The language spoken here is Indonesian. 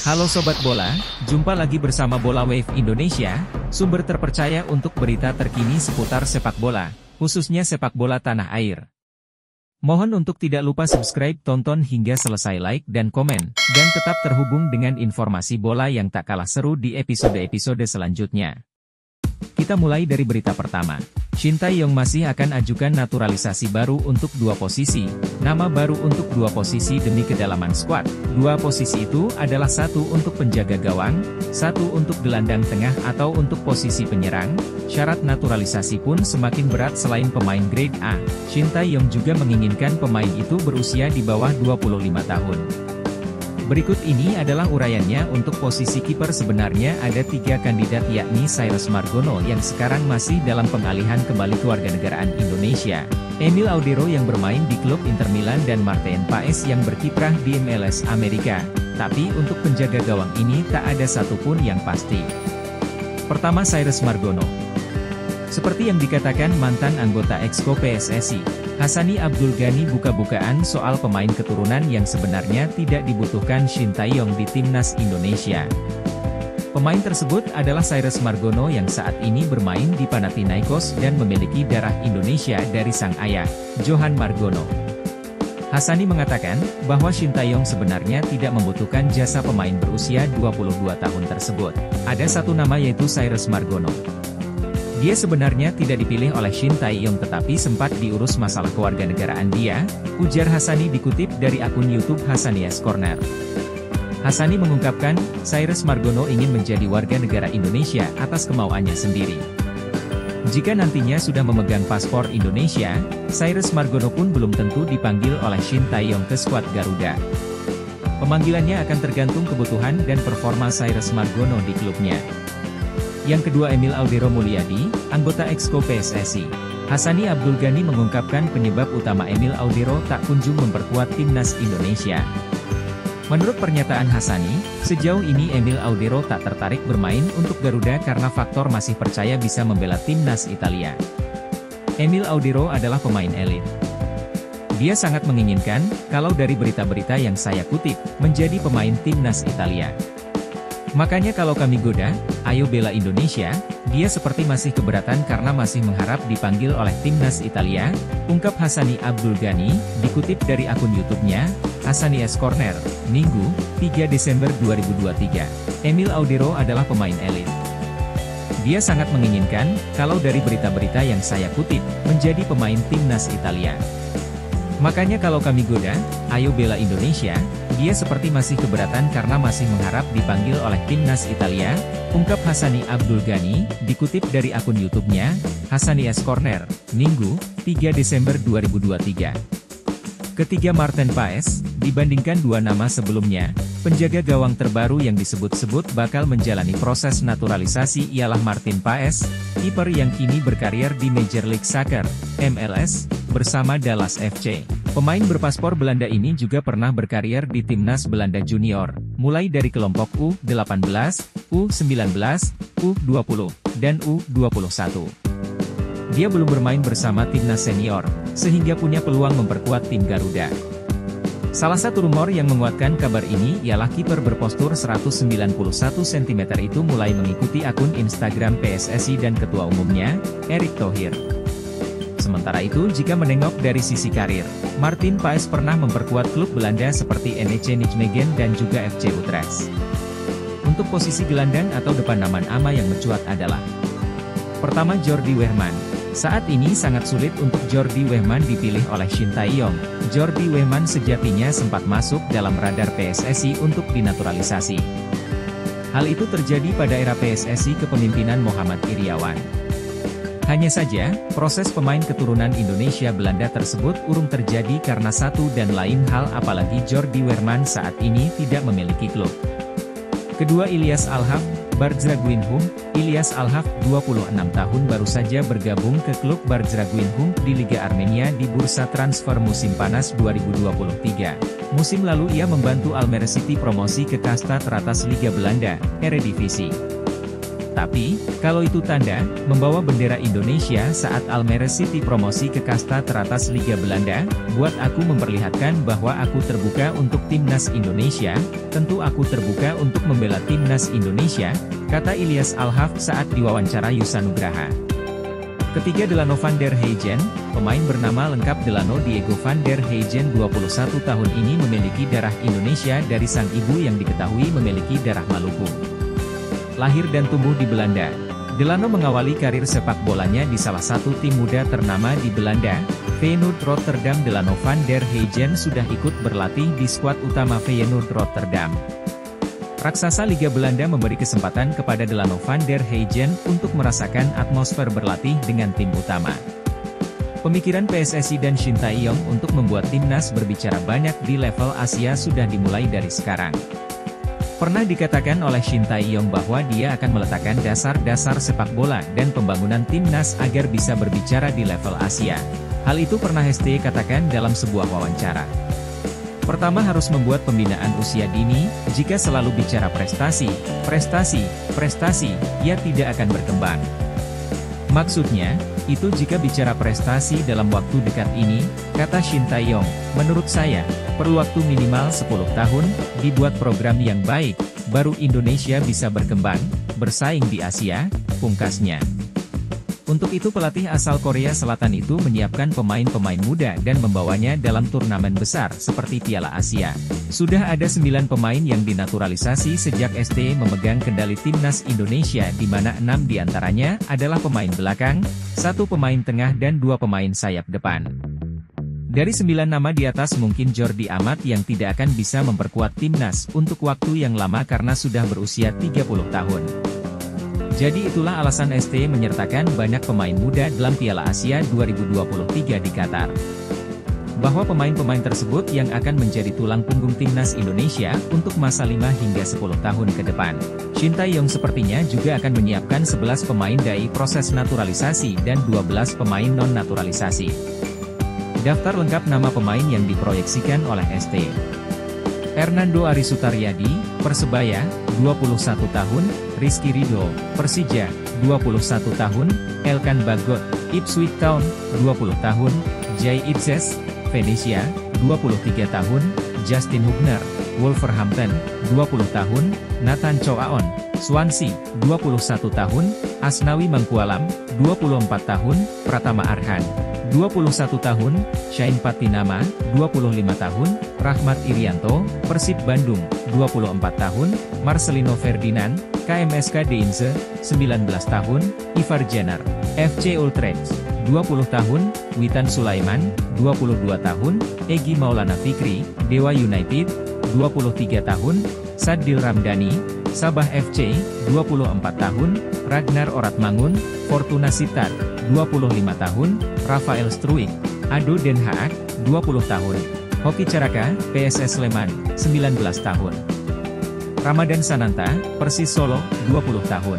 Halo Sobat Bola, jumpa lagi bersama Bola Wave Indonesia, sumber terpercaya untuk berita terkini seputar sepak bola, khususnya sepak bola tanah air. Mohon untuk tidak lupa subscribe, tonton hingga selesai, like dan komen, dan tetap terhubung dengan informasi bola yang tak kalah seru di episode-episode selanjutnya. Kita mulai dari berita pertama. Shin Tae-yong masih akan ajukan naturalisasi baru untuk 2 posisi, nama baru untuk 2 posisi demi kedalaman skuad. 2 posisi itu adalah 1 untuk penjaga gawang, 1 untuk gelandang tengah atau untuk posisi penyerang. Syarat naturalisasi pun semakin berat selain pemain grade A. Shin Tae-yong juga menginginkan pemain itu berusia di bawah 25 tahun. Berikut ini adalah uraiannya. Untuk posisi kiper sebenarnya ada 3 kandidat, yakni Cyrus Margono yang sekarang masih dalam pengalihan kembali kewarganegaraan Indonesia, Emil Audero yang bermain di klub Inter Milan, dan Martin Paes yang berkiprah di MLS Amerika. Tapi untuk penjaga gawang ini tak ada satupun yang pasti. Pertama, Cyrus Margono. Seperti yang dikatakan mantan anggota Exco PSSI, Hassani Abdul Ghani buka-bukaan soal pemain keturunan yang sebenarnya tidak dibutuhkan Shin Tae-yong di timnas Indonesia. Pemain tersebut adalah Cyrus Margono yang saat ini bermain di Panathinaikos dan memiliki darah Indonesia dari sang ayah, Johan Margono. Hassani mengatakan bahwa Shin Tae-yong sebenarnya tidak membutuhkan jasa pemain berusia 22 tahun tersebut. Ada satu nama, yaitu Cyrus Margono. Dia sebenarnya tidak dipilih oleh Shin Tae-yong tetapi sempat diurus masalah kewarganegaraan dia, ujar Hassani dikutip dari akun YouTube Hassani's Corner. Hassani mengungkapkan, Cyrus Margono ingin menjadi warga negara Indonesia atas kemauannya sendiri. Jika nantinya sudah memegang paspor Indonesia, Cyrus Margono pun belum tentu dipanggil oleh Shin Tae-yong ke skuad Garuda. Pemanggilannya akan tergantung kebutuhan dan performa Cyrus Margono di klubnya. Yang kedua, Emil Audero Mulyadi, anggota Exco PSSI. Hassani Abdul Ghani mengungkapkan penyebab utama Emil Audero tak kunjung memperkuat timnas Indonesia. Menurut pernyataan Hassani, sejauh ini Emil Audero tak tertarik bermain untuk Garuda karena faktor masih percaya bisa membela timnas Italia. Emil Audero adalah pemain elit. Dia sangat menginginkan, kalau dari berita-berita yang saya kutip, menjadi pemain timnas Italia. Makanya kalau kami goda, ayo bela Indonesia, dia seperti masih keberatan karena masih mengharap dipanggil oleh timnas Italia, ungkap Hassani Abdul Ghani, dikutip dari akun YouTube-nya, Hassani's Corner, Minggu, 3 Desember 2023. Emil Audero adalah pemain elit. Dia sangat menginginkan, kalau dari berita-berita yang saya kutip, menjadi pemain timnas Italia. Makanya kalau kami goda, ayo bela Indonesia, dia seperti masih keberatan karena masih mengharap dipanggil oleh timnas Italia, ungkap Hassani Abdul Ghani, dikutip dari akun YouTube-nya, Hassani's Corner, Minggu, 3 Desember 2023. Ketiga, Martin Paes. Dibandingkan 2 nama sebelumnya, penjaga gawang terbaru yang disebut-sebut bakal menjalani proses naturalisasi ialah Martin Paes, kiper yang kini berkarir di Major League Soccer, MLS, bersama Dallas FC. Pemain berpaspor Belanda ini juga pernah berkarir di timnas Belanda Junior, mulai dari kelompok U18, U19, U20, dan U21. Dia belum bermain bersama timnas senior, sehingga punya peluang memperkuat tim Garuda. Salah satu rumor yang menguatkan kabar ini ialah kiper berpostur 191 cm itu mulai mengikuti akun Instagram PSSI dan ketua umumnya, Erick Thohir. Sementara itu, jika menengok dari sisi karir, Martin Paes pernah memperkuat klub Belanda seperti NEC Nijmegen dan juga FC Utrecht. Untuk posisi gelandang atau depan nama yang mencuat adalah: pertama, Jordi Wegman. Saat ini sangat sulit untuk Jordi Wegman dipilih oleh Shin Tae-yong. Jordi Wegman sejatinya sempat masuk dalam radar PSSI untuk dinaturalisasi. Hal itu terjadi pada era PSSI kepemimpinan Muhammad Iriawan. Hanya saja, proses pemain keturunan Indonesia Belanda tersebut urung terjadi karena satu dan lain hal, apalagi Jordi Wegman saat ini tidak memiliki klub. Kedua, Ilyas Alhaf, Bardzraguinhum. Ilyas Alhaf, 26 tahun, baru saja bergabung ke klub Bardzraguinhum di Liga Armenia di bursa transfer musim panas 2023. Musim lalu ia membantu Almere City promosi ke kasta teratas Liga Belanda, Eredivisie. Tapi, kalau itu tanda, membawa bendera Indonesia saat Almere City promosi ke kasta teratas Liga Belanda, buat aku memperlihatkan bahwa aku terbuka untuk timnas Indonesia, tentu aku terbuka untuk membela timnas Indonesia, kata Ilyas Alhaf saat diwawancara Yusa Nugraha. Ketiga Delano van der Heygen, pemain bernama lengkap Delano Diego van der Heygen 21 tahun ini memiliki darah Indonesia dari sang ibu yang diketahui memiliki darah Maluku. Lahir dan tumbuh di Belanda, Delano mengawali karir sepak bolanya di salah satu tim muda ternama di Belanda, Feyenoord Rotterdam. Delano van der Heygen sudah ikut berlatih di skuad utama Feyenoord Rotterdam. Raksasa Liga Belanda memberi kesempatan kepada Delano van der Heygen untuk merasakan atmosfer berlatih dengan tim utama. Pemikiran PSSI dan Shin Tae-yong untuk membuat timnas berbicara banyak di level Asia sudah dimulai dari sekarang. Pernah dikatakan oleh Shin Tae-yong bahwa dia akan meletakkan dasar-dasar sepak bola dan pembangunan timnas agar bisa berbicara di level Asia. Hal itu pernah ST katakan dalam sebuah wawancara. Pertama harus membuat pembinaan usia dini, jika selalu bicara prestasi, ia tidak akan berkembang. Maksudnya, itu jika bicara prestasi dalam waktu dekat ini, kata Shin Tae-yong, menurut saya, perlu waktu minimal 10 tahun, dibuat program yang baik, baru Indonesia bisa berkembang, bersaing di Asia, pungkasnya. Untuk itu pelatih asal Korea Selatan itu menyiapkan pemain-pemain muda dan membawanya dalam turnamen besar seperti Piala Asia. Sudah ada 9 pemain yang dinaturalisasi sejak ST memegang kendali timnas Indonesia di mana 6 diantaranya adalah pemain belakang, 1 pemain tengah dan 2 pemain sayap depan. Dari 9 nama di atas mungkin Jordi Amat yang tidak akan bisa memperkuat timnas untuk waktu yang lama karena sudah berusia 30 tahun. Jadi itulah alasan ST menyertakan banyak pemain muda dalam Piala Asia 2023 di Qatar. Bahwa pemain-pemain tersebut yang akan menjadi tulang punggung timnas Indonesia untuk masa 5 hingga 10 tahun ke depan. Shin Tae-yong sepertinya juga akan menyiapkan 11 pemain dari proses naturalisasi dan 12 pemain non-naturalisasi. Daftar lengkap nama pemain yang diproyeksikan oleh ST. Hernando Ari Sutaryadi, Persebaya, 21 tahun, Rizky Ridho, Persija, 21 tahun, Elkan Bagot, Ipswich Town, 20 tahun, Jay Itzes, Venezia, 23 tahun, Justin Hubner, Wolverhampton, 20 tahun, Nathan Choaon, Swansea, 21 tahun, Asnawi Mangkualam, 24 tahun, Pratama Arhan, 21 tahun, Shane Patinama, 25 tahun, Rahmat Irianto, Persib Bandung, 24 tahun, Marcelino Ferdinand, KMSK Deinze, 19 tahun, Ivar Jenner, FC Utrecht, 20 tahun, Witan Sulaiman, 22 tahun, Egy Maulana Fikri, Dewa United, 23 tahun, Sadil Ramdhani, Sabah FC, 24 tahun, Ragnar Oratmangun, Fortuna Sittard, 25 tahun, Rafael Struijk, ADO Den Haag, 20 tahun, Hoki Caraka, PSS Sleman, 19 tahun. Ramadan Sananta, Persis Solo, 20 tahun.